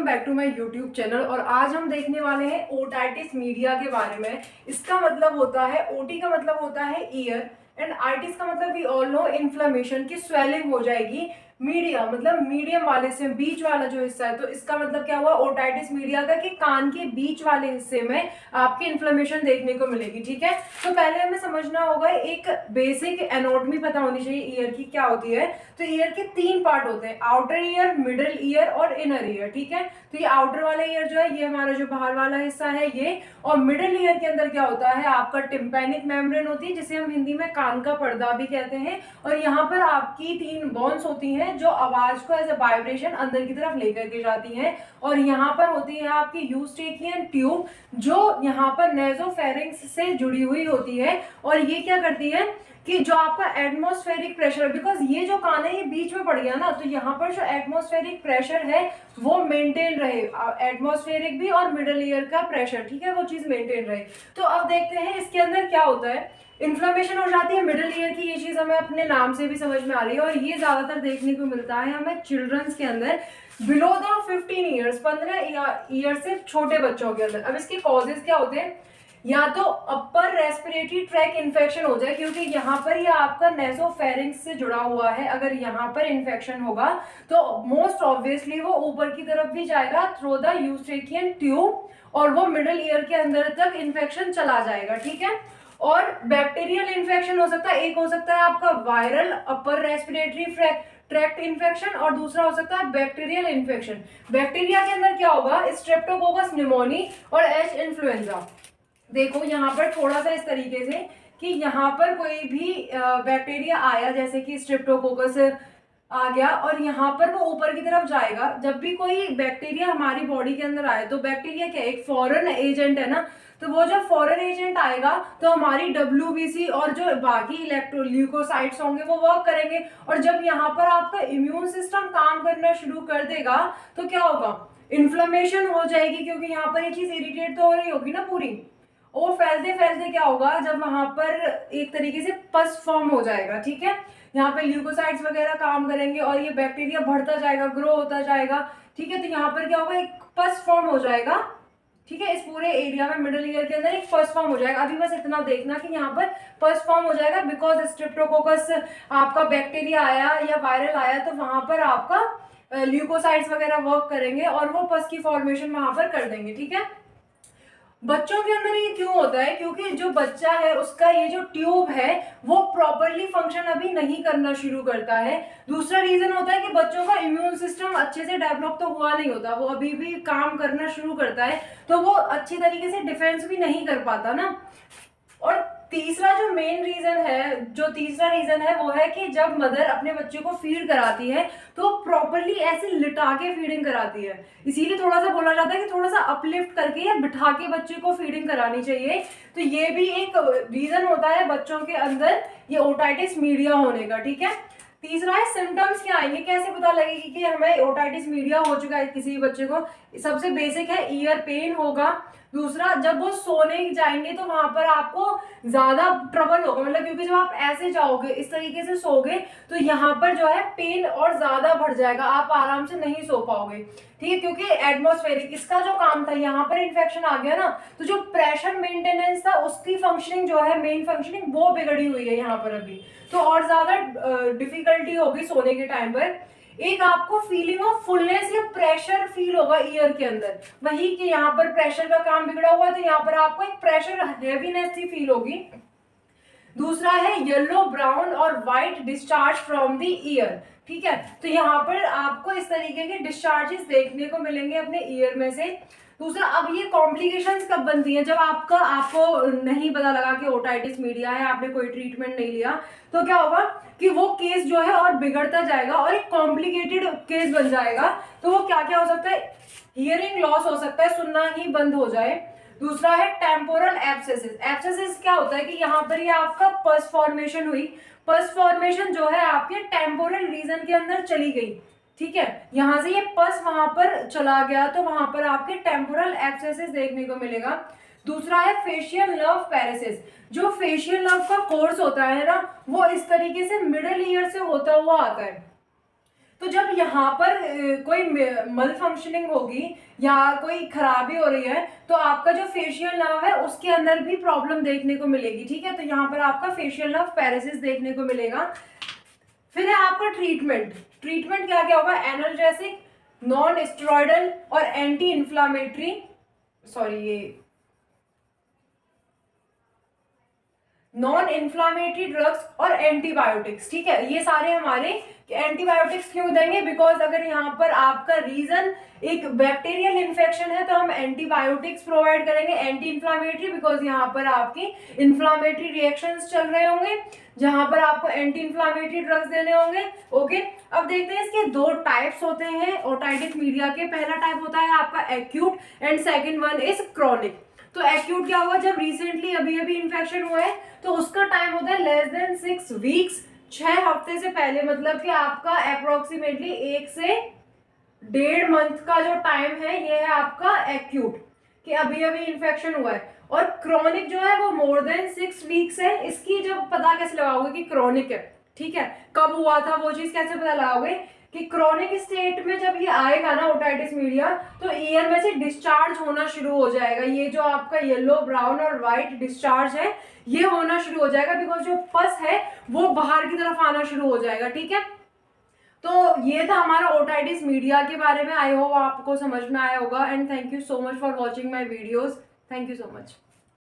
Back to my YouTube channel. और आज हम देखने वाले हैं ओटाइटिस मीडिया के बारे में। इसका मतलब होता है, ओटी का मतलब होता है ईयर एंड आइटिस का मतलब वी ऑल नो इन्फ्लेमेशन की स्वेलिंग हो जाएगी। मीडिया मतलब मीडियम वाले से बीच वाला जो हिस्सा है, तो इसका मतलब क्या हुआ ओटाइटिस मीडिया का कि कान के बीच वाले हिस्से में आपकी इन्फ्लेमेशन देखने को मिलेगी। ठीक है, तो पहले हमें समझना होगा, एक बेसिक एनाटॉमी पता होनी चाहिए ईयर की क्या होती है। तो ईयर के तीन पार्ट होते हैं, आउटर ईयर, मिडिल ईयर और इनर ईयर। ठीक है, तो ये आउटर वाला ईयर जो है ये हमारा जो बाहर वाला हिस्सा है ये, और मिडिल ईयर के अंदर क्या होता है आपका टिम्पैनिक मेम्ब्रेन होती है, जिसे हम हिंदी में कान का पर्दा भी कहते हैं। और यहाँ पर आपकी तीन बोन्स होती हैं जो आवाज को एज ए वाइब्रेशन अंदर की तरफ लेकर के जाती हैं। और यहाँ पर होती है आपकी यूस्ट्रेकियन ट्यूब जो यहाँ पर नेजोफेरिंक्स से जुड़ी हुई होती है। और ये क्या करती है कि जो आपका एटमॉस्फेरिक प्रेशर, बिकॉज ये जो कान है ये बीच में पड़ गया ना, तो यहाँ पर जो एटमॉस्फेरिक प्रेशर है वो मेंटेन रहे, एटमॉस्फेरिक भी और मिडिल ईयर का प्रेशर, ठीक है, वो चीज मेंटेन रहे। तो अब देखते हैं इसके अंदर क्या होता है। इन्फ्लेमेशन हो जाती है मिडिल ईयर की, ये चीज हमें अपने नाम से भी समझ में आ रही है। और ये ज्यादातर देखने को मिलता है हमें चिल्ड्रंस के अंदर बिलो द 15 ईयर्स, 15 ईयर से छोटे बच्चों के अंदर। अब इसके कॉजेज क्या होते हैं, या तो अपर रेस्पिरेटरी ट्रैक इन्फेक्शन हो जाए, क्योंकि यहाँ पर ये आपका नेसोफेरिंक्स से जुड़ा हुआ है। अगर यहाँ पर इन्फेक्शन होगा तो मोस्ट ऑब्वियसली वो ऊपर की तरफ भी जाएगा थ्रू द यूस्ट्रेकियन ट्यूब, और वो मिडिल ईयर के अंदर तक इन्फेक्शन चला जाएगा। ठीक है, और बैक्टीरियल इन्फेक्शन हो सकता है, एक हो सकता है आपका viral upper respiratory tract infection, और दूसरा हो सकता है बैक्टीरियल इन्फेक्शन। बैक्टीरिया के अंदर क्या होगा, स्ट्रेप्टोकोकस निमोनी और एच इन्फ्लुएंजा। देखो यहाँ पर थोड़ा सा इस तरीके से कि यहाँ पर कोई भी बैक्टीरिया आया, जैसे कि स्ट्रेप्टोकोकस आ गया, और यहाँ पर वो ऊपर की तरफ जाएगा। जब भी कोई बैक्टीरिया हमारी बॉडी के अंदर आए, तो बैक्टीरिया क्या एक फॉरेन एजेंट है ना, तो वो जब फॉरेन एजेंट आएगा तो हमारी WBC और जो बाकी इलेक्ट्रोल्यूकोसाइट्स होंगे वो वर्क करेंगे। और जब यहाँ पर आपका इम्यून सिस्टम काम करना शुरू कर देगा तो क्या होगा, इन्फ्लेमेशन हो जाएगी, क्योंकि यहाँ पर ये चीज इरिटेट तो हो रही होगी ना पूरी। और फैलते फैलते क्या होगा, जब वहां पर एक तरीके से पस फॉर्म हो जाएगा। ठीक है, यहाँ पे ल्यूकोसाइट्स वगैरह काम करेंगे और ये बैक्टीरिया बढ़ता जाएगा, ग्रो होता जाएगा। ठीक है, तो यहाँ पर क्या होगा, एक पस फॉर्म हो जाएगा। ठीक है, इस पूरे एरिया में मिडिल ईयर के अंदर एक पस फॉर्म हो जाएगा। अभी बस इतना देखना कि यहाँ पर पस फॉर्म हो जाएगा बिकॉज स्ट्रेप्टोकोकस आपका बैक्टीरिया आया या वायरल आया, तो वहां पर आपका ल्यूकोसाइट्स वगैरह वर्क करेंगे और वो पस की फॉर्मेशन वहां पर कर देंगे। ठीक है, बच्चों के अंदर ये क्यों होता है, क्योंकि जो बच्चा है उसका ये जो ट्यूब है वो प्रॉपरली फंक्शन अभी नहीं करना शुरू करता है। दूसरा रीजन होता है कि बच्चों का इम्यून सिस्टम अच्छे से डेवलप तो हुआ नहीं होता, वो अभी भी काम करना शुरू करता है, तो वो अच्छी तरीके से डिफेंस भी नहीं कर पाता ना। और तीसरा जो मेन रीजन है, जो तीसरा रीजन है वो है कि जब मदर अपने बच्चे को फीड कराती है तो प्रॉपरली ऐसे लिटा के फीडिंग कराती है। इसीलिए थोड़ा सा बोला जाता है कि थोड़ा सा अपलिफ्ट करके या बिठा के बच्चे को फीडिंग करानी चाहिए। तो ये भी एक रीजन होता है बच्चों के अंदर ये ओटाइटिस मीडिया होने का। ठीक है, तीसरा है सिम्टम्स क्या आएंगे, कैसे पता लगेगी कि हमें ओटाइटिस मीडिया हो चुका है किसी बच्चे को। सबसे बेसिक है ईयर पेन होगा। दूसरा, जब वो सोने जाएंगे तो वहां पर आपको ज्यादा ट्रबल होगा, मतलब क्योंकि जब आप ऐसे जाओगे इस तरीके से सोगे तो यहाँ पर जो है पेन और ज्यादा बढ़ जाएगा, आप आराम से नहीं सो पाओगे। ठीक है, क्योंकि एटमॉस्फेरिक इसका जो काम था, यहाँ पर इन्फेक्शन आ गया ना, तो जो प्रेशर मेंटेनेंस था उसकी फंक्शनिंग जो है, मेन फंक्शनिंग वो बिगड़ी हुई है यहाँ पर अभी, तो और ज्यादा डिफिकल्टी होगी सोने के टाइम पर। एक आपको फीलिंग ऑफ फुलनेस या प्रेशर फील होगा ईयर के अंदर, वही कि यहाँ पर प्रेशर का काम बिगड़ा हुआ है, तो यहाँ पर आपको एक प्रेशर हैवीनेस सी फील होगी। दूसरा है येलो, ब्राउन और white discharge from the year. ठीक है, तो यहाँ पर आपको इस तरीके के डिस्चार्जेस देखने को मिलेंगे अपने ईयर में से। दूसरा, अब ये कॉम्प्लिकेशंस कब बनती हैं, जब आपको नहीं पता लगा कि ओटाइटिस मीडिया है, आपने कोई ट्रीटमेंट नहीं लिया, तो क्या होगा कि वो केस जो है और बिगड़ता जाएगा और एक कॉम्प्लिकेटेड केस बन जाएगा। तो वो क्या क्या हो सकता है, हियरिंग लॉस हो सकता है, सुनना ही बंद हो जाए। दूसरा है टेम्पोरल एब्सेसिस। एब्सेसिस क्या होता है कि यहाँ पर ये आपका पस फॉर्मेशन हुई, पस फॉर्मेशन जो है आपके टेम्पोरल रीजन के अंदर चली गई। ठीक है, यहां से ये पस वहां पर चला गया तो वहां पर आपके टेम्पोरल एब्सेसिस देखने को मिलेगा। दूसरा है फेशियल नर्व पैरेसिस। जो फेशियल नर्व का कोर्स होता है ना, वो इस तरीके से मिडिल ईयर से होता हुआ आता है। तो जब यहाँ पर कोई मल फंक्शनिंग होगी या कोई खराबी हो रही है तो आपका जो फेशियल नर्व है उसके अंदर भी प्रॉब्लम देखने को मिलेगी, ठीक है। तो यहाँ पर आपका फेशियल नर्व पैरालिसिस देखने को मिलेगा। फिर है आपका ट्रीटमेंट। ट्रीटमेंट क्या क्या होगा? एनाल्जेसिक, नॉन स्टेरॉइडल और एंटी इन्फ्लामेटरी, सॉरी ये नॉन इन्फ्लामेटरी ड्रग्स और एंटीबायोटिक्स, ठीक है। ये सारे हमारे एंटीबायोटिक्स क्यों देंगे? बिकॉज अगर यहाँ पर आपका रीजन एक बैक्टीरियल इन्फेक्शन है तो हम एंटीबायोटिक्स प्रोवाइड करेंगे। एंटी इन्फ्लामेटरी बिकॉज यहाँ पर आपकी इन्फ्लामेटरी रिएक्शंस चल रहे होंगे, जहां पर आपको एंटी इन्फ्लामेटरी ड्रग्स देने होंगे। ओके, अब देखते हैं इसके दो टाइप्स होते हैं ओटाइटिस मीडिया के। पहला टाइप होता है आपका acute and second one is chronic. तो एक्यूट क्या होगा? जब रिसेंटली अभी अभी इन्फेक्शन हुआ है तो उसका टाइम होता है लेस देन 6 वीक्स, 6 हफ्ते से पहले, मतलब कि आपका अप्रोक्सीमेटली 1 से 1.5 मंथ का जो टाइम है ये है आपका एक्यूट, कि अभी अभी इन्फेक्शन हुआ है। और क्रॉनिक जो है वो मोर देन 6 वीक्स है। इसकी जब पता कैसे लगाओगे कि क्रॉनिक है, ठीक है, कब हुआ था वो चीज कैसे पता लगाओगे कि क्रॉनिक स्टेट में जब ये आएगा ना ओटाइटिस मीडिया तो ईयर में से डिस्चार्ज होना शुरू हो जाएगा। ये जो आपका येलो, ब्राउन और व्हाइट डिस्चार्ज है ये होना शुरू हो जाएगा, बिकॉज जो पस है वो बाहर की तरफ आना शुरू हो जाएगा, ठीक है। तो ये था हमारा ओटाइटिस मीडिया के बारे में। आई होप आपको समझ में आया होगा and thank you so much for watching my videos. Thank you so much.